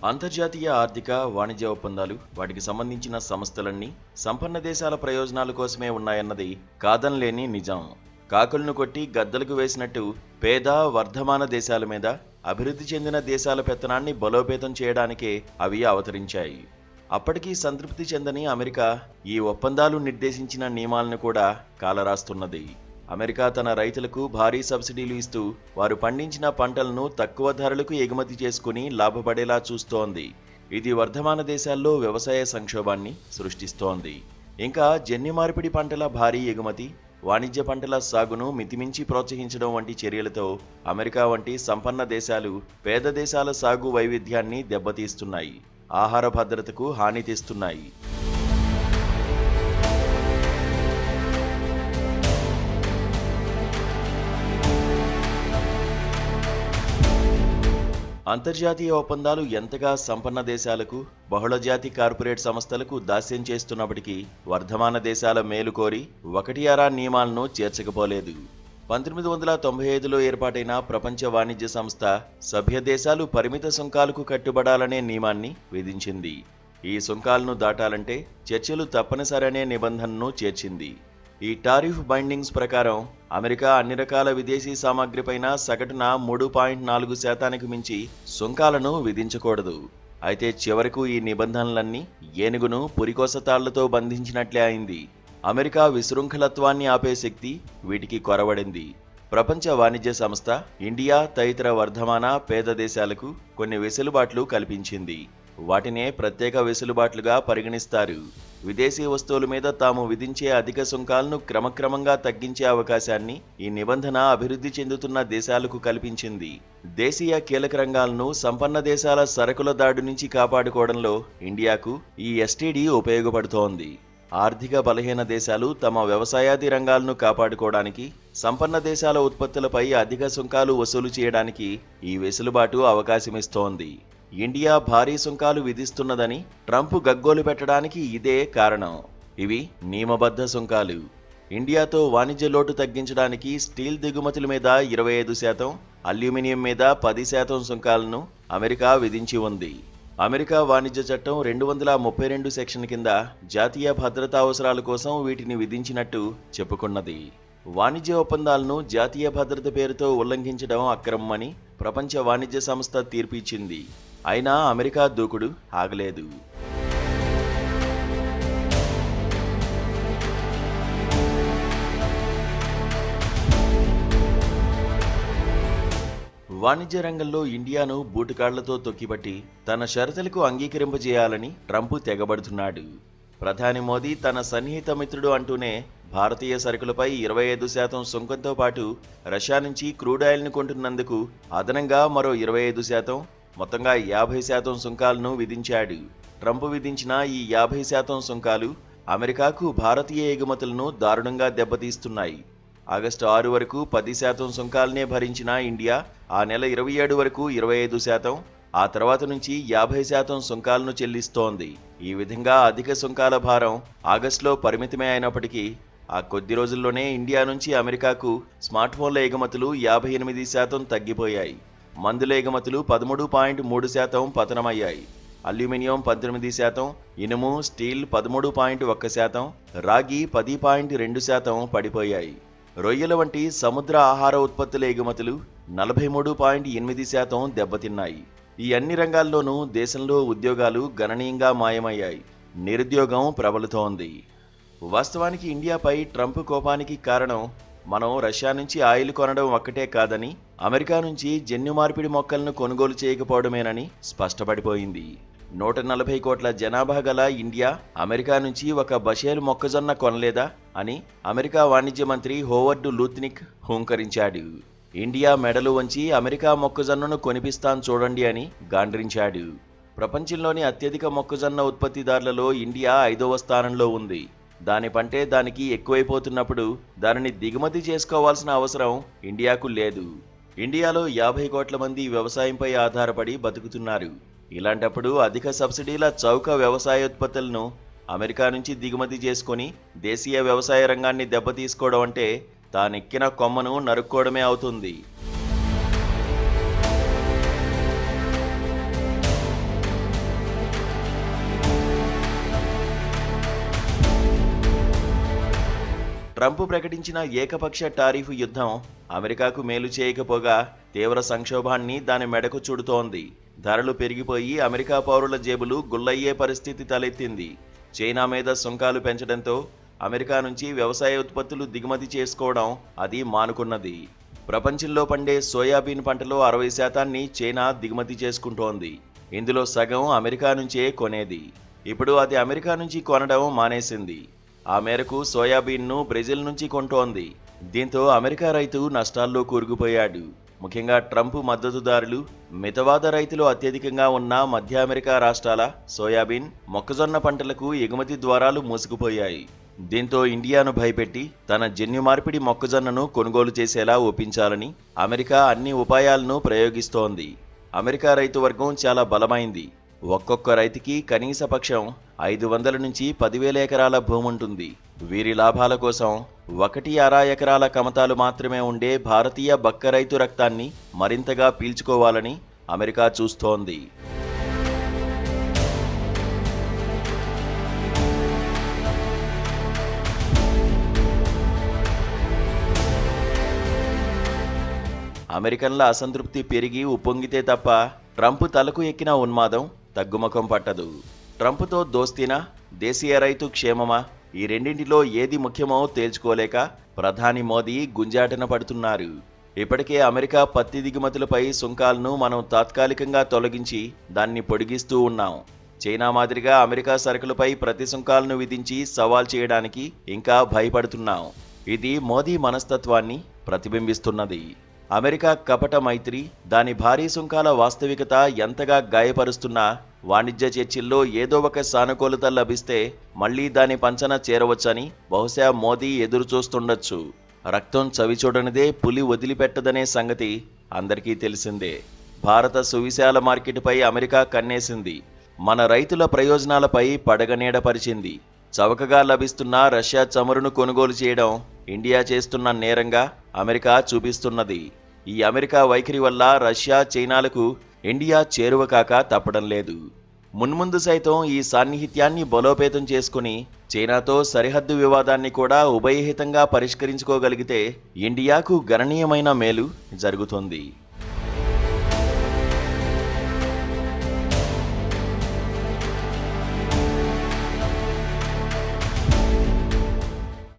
అంతర్జాతీయ ఆర్థిక వాణిజ్య ఒప్పందాలు వాటికి సంబంధించిన సంస్థలన్నీ సంపన్న దేశాల ప్రయోజనాల కోసమే ఉన్నాయన్నది కాదనలేని నిజం. కాకులను కొట్టి గద్దలకు వేసినట్టు పేద వర్ధమాన దేశాల మీద అభివృద్ధి చెందిన దేశాల పెత్తనాన్ని బలోపేతం చేయడానికే అవి అవతరించాయి. అప్పటికీ సంతృప్తి చెందని అమెరికా ఈ ఒప్పందాలు నిర్దేశించిన నియమాలను కూడా కాలరాస్తున్నది. అమెరికా తన రైతులకు భారీ సబ్సిడీలు ఇస్తూ వారు పండించిన పంటలను తక్కువ ధరలకు ఎగుమతి చేసుకుని లాభపడేలా చూస్తోంది. ఇది వర్ధమాన దేశాల్లో వ్యవసాయ సంక్షోభాన్ని సృష్టిస్తోంది. ఇంకా జన్యు మార్పిడి పంటల భారీ ఎగుమతి, వాణిజ్య పంటల సాగును మితిమించి ప్రోత్సహించడం వంటి చర్యలతో అమెరికా వంటి సంపన్న దేశాలు పేద దేశాల సాగు వైవిధ్యాన్ని దెబ్బతీస్తున్నాయి, ఆహార భద్రతకు హాని తెస్తున్నాయి. అంతర్జాతీయ ఒప్పందాలు ఎంతగా సంపన్న దేశాలకు, బహుళజాతి కార్పొరేట్ సంస్థలకు దాస్యం చేస్తున్నప్పటికీ వర్ధమాన దేశాల మేలు కోరి ఒకటి అరా నియమాలను చేర్చకపోలేదు. 1995లో ఏర్పాటైన ప్రపంచ వాణిజ్య సంస్థ సభ్య దేశాలు పరిమిత సుంకాలకు కట్టుబడాలనే నియమాన్ని విధించింది. ఈ సుంకాలను దాటాలంటే చర్చలు తప్పనిసరనే నిబంధనను చేర్చింది. ఈ టారిఫ్ బైండింగ్స్ ప్రకారం అమెరికా అన్ని రకాల విదేశీ సామాగ్రిపైన సగటున 3.4% మించి సుంకాలను విధించకూడదు. అయితే చివరకు ఈ నిబంధనలన్నీ ఏనుగును పురికోస తాళ్లతో బంధించినట్లే అయింది. అమెరికా విశృంఖలత్వాన్ని ఆపే శక్తి వీటికి కొరవడింది. ప్రపంచ వాణిజ్య సంస్థ ఇండియా తదితర వర్ధమాన పేద దేశాలకు కొన్ని వెసులుబాట్లు కల్పించింది. వాటినే ప్రత్యేక వెసులుబాట్లుగా పరిగణిస్తారు. విదేశీ వస్తువుల మీద తాము విధించే అధిక సుంకాలను క్రమక్రమంగా తగ్గించే అవకాశాన్ని ఈ నిబంధన అభివృద్ధి చెందుతున్న దేశాలకు కల్పించింది. దేశీయ కీలక రంగాలను సంపన్న దేశాల సరకుల దాడి నుంచి కాపాడుకోవడంలో ఇండియాకు ఈ ఎస్టీడీ ఉపయోగపడుతోంది. ఆర్థిక బలహీన దేశాలు తమ వ్యవసాయాది రంగాలను కాపాడుకోవడానికి సంపన్న దేశాల ఉత్పత్తులపై అధిక సుంకాలు వసూలు చేయడానికి ఈ వెసులుబాటు అవకాశమిస్తోంది. ఇండియా భారీ సుంకాలు విధిస్తున్నదని ట్రంప్ గగ్గోలు పెట్టడానికి ఇదే కారణం. ఇవి నియమబద్ధ సుంకాలు. ఇండియాతో వాణిజ్య లోటు తగ్గించడానికి స్టీల్ దిగుమతుల మీద 25%, అల్యూమినియం మీద 10% సుంకాలను అమెరికా విధించి ఉంది. అమెరికా వాణిజ్య చట్టం 232 సెక్షన్ కింద జాతీయ భద్రతా అవసరాల కోసం వీటిని విధించినట్టు చెప్పుకున్నది. వాణిజ్య ఒప్పందాలను జాతీయ భద్రత పేరుతో ఉల్లంఘించడం అక్రమమని ప్రపంచ వాణిజ్య సంస్థ తీర్పు ఇచ్చింది. అయినా అమెరికా దూకుడు ఆగలేదు. వాణిజ్య రంగంలో ఇండియాను బూటుకాళ్లతో తొక్కిపట్టి తన షరతులకు అంగీకరింపజేయాలని ట్రంప్ తెగబడుతున్నాడు. ప్రధాని మోదీ తన సన్నిహిత మిత్రుడు అంటూనే భారతీయ సరుకులపై 25% సుంకంతో పాటు రష్యా నుంచి క్రూడ్ ఆయిల్ను కొంటున్నందుకు అదనంగా మరో 25%, మొత్తంగా 50% సుంకాలను విధించాడు. ట్రంప్ విధించిన ఈ 50% సుంకాలు అమెరికాకు భారతీయ ఎగుమతులను దారుణంగా దెబ్బతీస్తున్నాయి. ఆగస్టు 6 వరకు 10% సుంకాలనే భరించిన ఇండియా ఆ నెల 27 వరకు 25%, ఆ తర్వాత నుంచి 50% సుంకాలను చెల్లిస్తోంది. ఈ విధంగా అధిక సుంకాల భారం ఆగస్టులో పరిమితమే అయినప్పటికీ ఆ కొద్ది రోజుల్లోనే ఇండియా నుంచి అమెరికాకు స్మార్ట్ ఫోన్ల ఎగుమతులు 58% తగ్గిపోయాయి. మందుల ఎగుమతులు 13.3% పతనమయ్యాయి. అల్యూమినియం 18%, ఇనుము స్టీల్ 13.1%, రాగి 10.2% పడిపోయాయి. రొయ్యల వంటి సముద్ర ఆహార ఉత్పత్తుల ఎగుమతులు 43.8% దెబ్బతిన్నాయి. ఈ అన్ని రంగాల్లోనూ దేశంలో ఉద్యోగాలు గణనీయంగా మాయమయ్యాయి. నిరుద్యోగం ప్రబలుతోంది. వాస్తవానికి ఇండియాపై ట్రంప్ కోపానికి కారణం మనం రష్యా నుంచి ఆయిల్ కొనడం ఒక్కటే కాదని, అమెరికా నుంచి జన్యు మార్పిడి మొక్కలను కొనుగోలు చేయకపోవడమేనని స్పష్టపడిపోయింది. 140 కోట్ల జనాభా గల ఇండియా అమెరికా నుంచి ఒక బషేలు మొక్కజొన్న కొనలేదా అని అమెరికా వాణిజ్య మంత్రి హోవర్డ్ లూత్నిక్ హూంకరించాడు. ఇండియా మెడలు వంచి అమెరికా మొక్కజొన్నను కొనిపిస్తాను చూడండి అని గాండ్రించాడు. ప్రపంచంలోని అత్యధిక మొక్కజొన్న ఉత్పత్తిదారులలో ఇండియా 5వ స్థానంలో ఉంది. దాని పంటే దానికి ఎక్కువైపోతున్నప్పుడు దానిని దిగుమతి చేసుకోవాల్సిన అవసరం ఇండియాకు లేదు. ఇండియాలో 50 కోట్ల మంది వ్యవసాయంపై ఆధారపడి బతుకుతున్నారు. ఇలాంటప్పుడు అధిక సబ్సిడీల చౌక వ్యవసాయోత్పత్తులను అమెరికా నుంచి దిగుమతి చేసుకొని దేశీయ వ్యవసాయ రంగాన్ని దెబ్బతీసుకోవడం అంటే తానెక్కిన కొమ్మను నరుక్కోవడమే అవుతుంది. ట్రంప్ ప్రకటించిన ఏకపక్ష టారిఫ్ యుద్ధం అమెరికాకు మేలు చేయకపోగా తీవ్ర సంక్షోభాన్ని దాని మెడకు చుడుతోంది. ధరలు పెరిగిపోయి అమెరికా పౌరుల జేబులు గుల్లయ్యే పరిస్థితి తలెత్తింది. చైనా మీద సుంకాలు పెంచడంతో అమెరికా నుంచి వ్యవసాయ ఉత్పత్తులు దిగుమతి చేసుకోవడం అది మానుకున్నది. ప్రపంచంలో పండే సోయాబీన్ పంటలో 60% చైనా దిగుమతి చేసుకుంటోంది. ఇందులో సగం అమెరికా నుంచే కొనేది. ఇప్పుడు అది అమెరికా నుంచి కొనడం మానేసింది. ఆ మేరకు సోయాబీన్ను బ్రెజిల్ నుంచి కొంటోంది. దీంతో అమెరికా రైతు నష్టాల్లో కూరుకుపోయాడు. ముఖ్యంగా ట్రంప్ మద్దతుదారులు, మితవాద రైతులు అత్యధికంగా ఉన్న మధ్య అమెరికా రాష్ట్రాల సోయాబీన్, మొక్కజొన్న పంటలకు ఎగుమతి ద్వారాలు మూసుకుపోయాయి. దీంతో ఇండియాను భయపెట్టి తన జన్యు మార్పిడి మొక్కజొన్నను కొనుగోలు చేసేలా ఒప్పించాలని అమెరికా అన్ని ఉపాయాలను ప్రయోగిస్తోంది. అమెరికా రైతు వర్గం చాలా బలమైంది. ఒక్కొక్క రైతుకి కనీస పక్షం 500 నుంచి 10,000 ఎకరాల భూమి ఉంటుంది. వీరి లాభాల కోసం 1/6 ఎకరాల కమతాలు మాత్రమే ఉండే భారతీయ బక్క రైతు రక్తాన్ని మరింతగా పీల్చుకోవాలని అమెరికా చూస్తోంది. అమెరికన్ల అసంతృప్తి పెరిగి ఉప్పొంగితే తప్ప ట్రంప్ తలకు ఎక్కిన ఉన్మాదం తగ్గుముఖం పట్టదు. ట్రంప్తో దోస్తీనా, దేశీయ రైతు క్షేమమా, ఈ రెండింటిలో ఏది ముఖ్యమో తేల్చుకోలేక ప్రధాని మోదీ గుంజాటన పడుతున్నారు. ఇప్పటికే అమెరికా పత్తి దిగుమతులపై సుంకాలను మనం తాత్కాలికంగా తొలగించి దాన్ని పొడిగిస్తూ ఉన్నాం. చైనా మాదిరిగా అమెరికా సరుకులపై ప్రతి సుంకాలను విధించి సవాల్ చేయడానికి ఇంకా భయపడుతున్నాం. ఇది మోదీ మనస్తత్వాన్ని ప్రతిబింబిస్తున్నది. అమెరికా కపట మైత్రి, దాని భారీ సుంకాల వాస్తవికత ఎంతగా గాయపరుస్తున్నా వాణిజ్య చర్చల్లో ఏదో ఒక సానుకూలత లభిస్తే మళ్లీ దాని పంచన చేరవచ్చని బహుశా మోదీ ఎదురు చూస్తుండొచ్చు. రక్తం చవిచూడనిదే పులి వదిలిపెట్టదనే సంగతి అందరికీ తెలిసిందే. భారత సువిశాల మార్కెట్పై అమెరికా కన్నేసింది. మన రైతుల ప్రయోజనాలపై పడగనీడపరిచింది. చవకగా లభిస్తున్న రష్యా చమురును కొనుగోలు చేయడం ఇండియా చేస్తున్న నేరంగా అమెరికా చూపిస్తున్నది. ఈ అమెరికా వైఖరి వల్ల రష్యా, చైనాలకు ఇండియా చేరువ కాక తప్పడం లేదు. మున్ముందు సైతం ఈ సాన్నిహిత్యాన్ని బలోపేతం చేసుకుని చైనాతో సరిహద్దు వివాదాన్ని కూడా ఉభయహితంగా పరిష్కరించుకోగలిగితే ఇండియాకు గణనీయమైన మేలు జరుగుతుంది.